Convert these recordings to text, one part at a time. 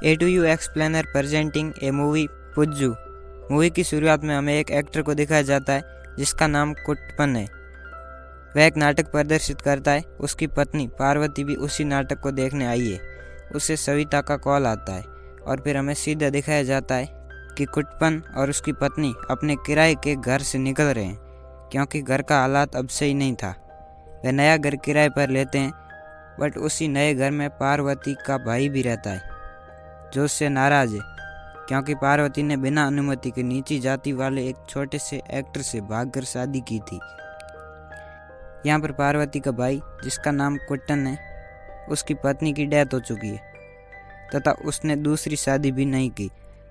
A to U explainer presenting a movie Pujju. Movie की शुरुआत में हमें एक एक्टर को दिखाया जाता है जिसका नाम कुट्टपन है। वह एक नाटक प्रदर्शित करता है। उसकी पत्नी पार्वती भी उसी नाटक को देखने आई है। उसे सविता का कॉल आता है और फिर हमें सीधा दिखाया जाता है कि कुट्टपन और उसकी पत्नी अपने किराए के घर से निकल रहे हैं क्योंकि घर का हालात अब सही नहीं था। वह नया घर किराए पर लेते हैं, बट उसी नए घर में पार्वती का भाई भी रहता है जो उससे नाराज है क्योंकि पार्वती ने बिना अनुमति के नीची जाति वाले एक छोटे से एक्टर से भागकर शादी की थी। यहाँ पर पार्वती का भाई, जिसका नाम कुट्टन है, उसकी पत्नी की डेथ हो चुकी है तथा उसने दूसरी शादी भी नहीं की।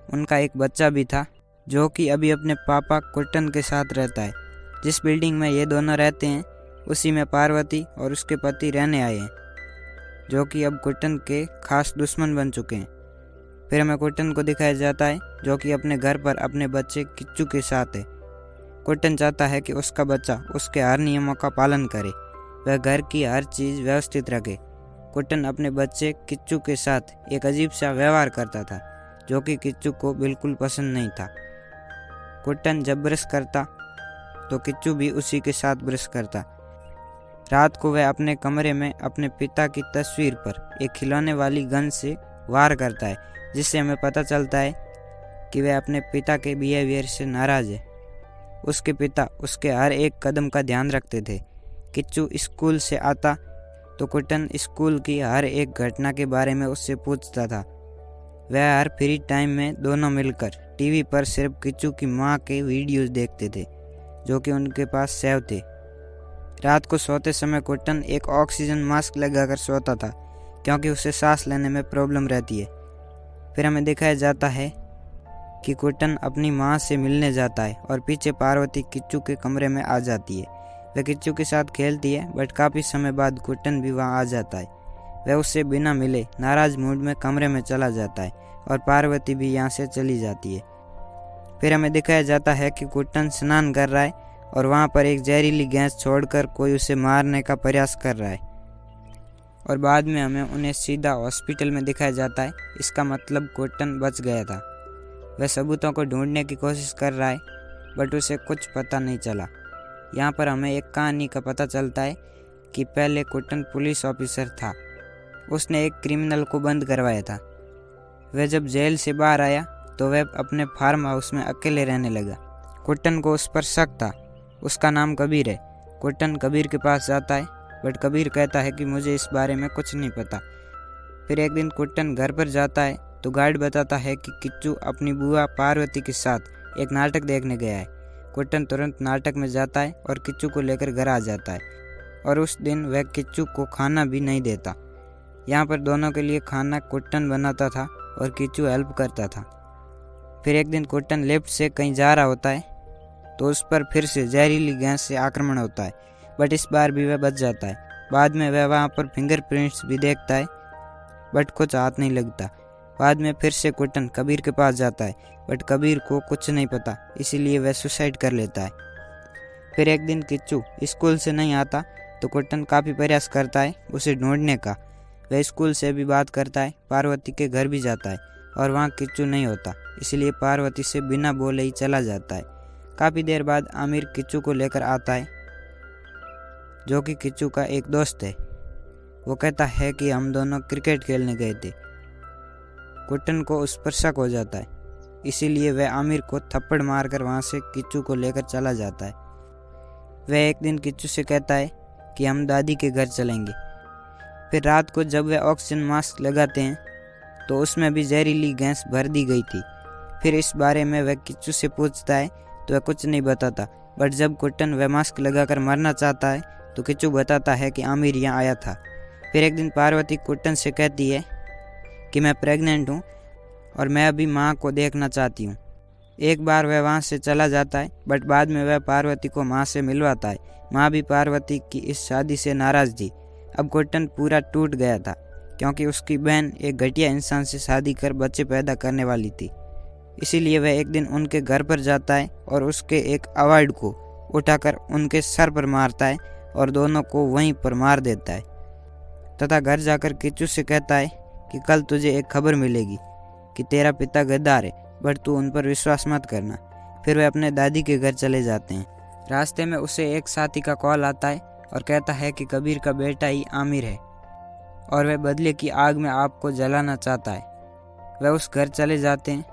उनका एक बच्चा भी था जो कि अभी अपने पापा कुट्टन के साथ रहता है। जिस बिल्डिंग में ये दोनों रहते हैं उसी में पार्वती और उसके पति रहने आए हैं, जो कि अब कुट्टन के खास दुश्मन बन चुके हैं। फिर हमें कुट्टन को दिखाया जाता है जो कि अपने घर पर अपने बच्चे किच्चू के साथ है। कुट्टन चाहता है कि उसका बच्चा उसके हर नियमों का पालन करे, वह घर की हर चीज़ व्यवस्थित रखे। कुट्टन अपने बच्चे किच्चू के साथ एक अजीब सा व्यवहार करता था जो कि किच्चू को बिल्कुल पसंद नहीं था। कुट्टन जब ब्रश करता तो किच्चू भी उसी के साथ ब्रश करता। रात को वह अपने कमरे में अपने पिता की तस्वीर पर एक खिलौने वाली गन से वार करता है, जिससे हमें पता चलता है कि वह अपने पिता के बिहेवियर से नाराज़ है। उसके पिता उसके हर एक कदम का ध्यान रखते थे। किच्चू स्कूल से आता तो कुट्टन स्कूल की हर एक घटना के बारे में उससे पूछता था। वह हर फ्री टाइम में दोनों मिलकर टीवी पर सिर्फ किच्चू की माँ के वीडियोस देखते थे जो कि उनके पास सेव थे। रात को सोते समय कुट्टन एक ऑक्सीजन मास्क लगाकर सोता था क्योंकि उसे सांस लेने में प्रॉब्लम रहती है। फिर हमें दिखाया जाता है कि कुट्टन अपनी माँ से मिलने जाता है और पीछे पार्वती किच्चू के कमरे में आ जाती है। वह किच्चू के साथ खेलती है, बट काफ़ी समय बाद कुट्टन भी वहाँ आ जाता है। वह उससे बिना मिले नाराज मूड में कमरे में चला जाता है और पार्वती भी यहाँ से चली जाती है। फिर हमें दिखाया जाता है कि कुट्टन स्नान कर रहा है और वहाँ पर एक जहरीली गैस छोड़कर कोई उसे मारने का प्रयास कर रहा है और बाद में हमें उन्हें सीधा हॉस्पिटल में दिखाया जाता है। इसका मतलब कुट्टन बच गया था। वह सबूतों को ढूंढने की कोशिश कर रहा है, बट उसे कुछ पता नहीं चला। यहाँ पर हमें एक कहानी का पता चलता है कि पहले कुट्टन पुलिस ऑफिसर था। उसने एक क्रिमिनल को बंद करवाया था। वह जब जेल से बाहर आया तो वह अपने फार्म हाउस में अकेले रहने लगा। कुट्टन को उस पर शक था। उसका नाम कबीर है। कुट्टन कबीर के पास जाता है, बट कबीर कहता है कि मुझे इस बारे में कुछ नहीं पता। फिर एक दिन कुट्टन घर पर जाता है तो गार्ड बताता है कि किच्चू अपनी बुआ पार्वती के साथ एक नाटक देखने गया है। कुट्टन तुरंत नाटक में जाता है और किच्चू को लेकर घर आ जाता है और उस दिन वह किच्चू को खाना भी नहीं देता। यहाँ पर दोनों के लिए खाना कुट्टन बनाता था और किच्चू हेल्प करता था। फिर एक दिन कुट्टन लिफ्ट से कहीं जा रहा होता है तो उस पर फिर से जहरीली गैस से आक्रमण होता है, बट इस बार भी वह बच जाता है। बाद में वह वहाँ पर फिंगरप्रिंट्स भी देखता है, बट कुछ हाथ नहीं लगता। बाद में फिर से कुट्टन कबीर के पास जाता है, बट कबीर को कुछ नहीं पता, इसीलिए वह सुसाइड कर लेता है। फिर एक दिन किच्चू स्कूल से नहीं आता तो कुट्टन काफ़ी प्रयास करता है उसे ढूंढने का। वह स्कूल से भी बात करता है, पार्वती के घर भी जाता है और वहाँ किच्चू नहीं होता, इसलिए पार्वती से बिना बोले ही चला जाता है। काफ़ी देर बाद आमिर किच्चू को लेकर आता है, जो कि किच्चू का एक दोस्त है। वो कहता है कि हम दोनों क्रिकेट खेलने गए थे। कुट्टन को उस पर शक हो जाता है, इसीलिए वह आमिर को थप्पड़ मारकर वहाँ से किच्चू को लेकर चला जाता है। वह एक दिन किच्चू से कहता है कि हम दादी के घर चलेंगे। फिर रात को जब वह ऑक्सीजन मास्क लगाते हैं तो उसमें भी जहरीली गैस भर दी गई थी। फिर इस बारे में वह किच्चू से पूछता है तो वह कुछ नहीं बताता, बट जब कुट्टन वह मास्क लगाकर मरना चाहता है तो किच्चू बताता है कि आमिर यहाँ आया था। फिर एक दिन पार्वती कुट्टन से कहती है कि मैं प्रेग्नेंट हूँ और मैं अभी माँ को देखना चाहती हूँ। एक बार वह वहाँ से चला जाता है, बट बाद में वह पार्वती को माँ से मिलवाता है। माँ भी पार्वती की इस शादी से नाराज़ थी। अब कुट्टन पूरा टूट गया था क्योंकि उसकी बहन एक घटिया इंसान से शादी कर बच्चे पैदा करने वाली थी। इसीलिए वह एक दिन उनके घर पर जाता है और उसके एक अवार्ड को उठाकर उनके सर पर मारता है और दोनों को वहीं पर मार देता है तथा घर जाकर किच्चू से कहता है कि कल तुझे एक खबर मिलेगी। कि तेरा पिता गद्दार है, बट तू उन पर विश्वास मत करना। फिर वे अपने दादी के घर चले जाते हैं। रास्ते में उसे एक साथी का कॉल आता है और कहता है कि कबीर का बेटा ही आमिर है और वह बदले की आग में आपको जलाना चाहता है। वह उस घर चले जाते हैं,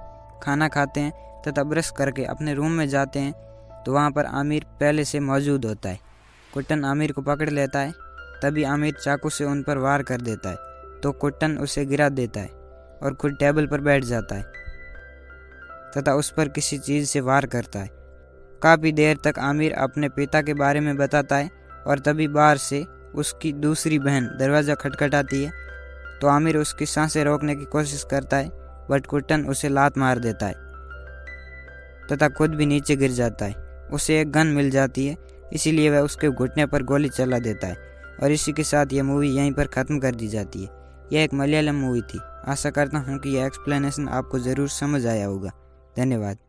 खाना खाते हैं तथा ब्रश करके अपने रूम में जाते हैं तो वहाँ पर आमिर पहले से मौजूद होता है। कुट्टन आमिर को पकड़ लेता है। तभी आमिर चाकू से उन पर वार कर देता है तो कुट्टन उसे गिरा देता है और खुद टेबल पर बैठ जाता है तथा उस पर किसी चीज़ से वार करता है। काफ़ी देर तक आमिर अपने पिता के बारे में बताता है और तभी बाहर से उसकी दूसरी बहन दरवाज़ा खटखटाती है तो आमिर उसकी सांसें रोकने की कोशिश करता है, बट कुट्टन उसे लात मार देता है तथा खुद भी नीचे गिर जाता है। उसे एक गन मिल जाती है, इसीलिए वह उसके घुटने पर गोली चला देता है और इसी के साथ यह मूवी यहीं पर ख़त्म कर दी जाती है। यह एक मलयालम मूवी थी। आशा करता हूँ कि यह एक्सप्लेनेशन आपको ज़रूर समझ आया होगा। धन्यवाद।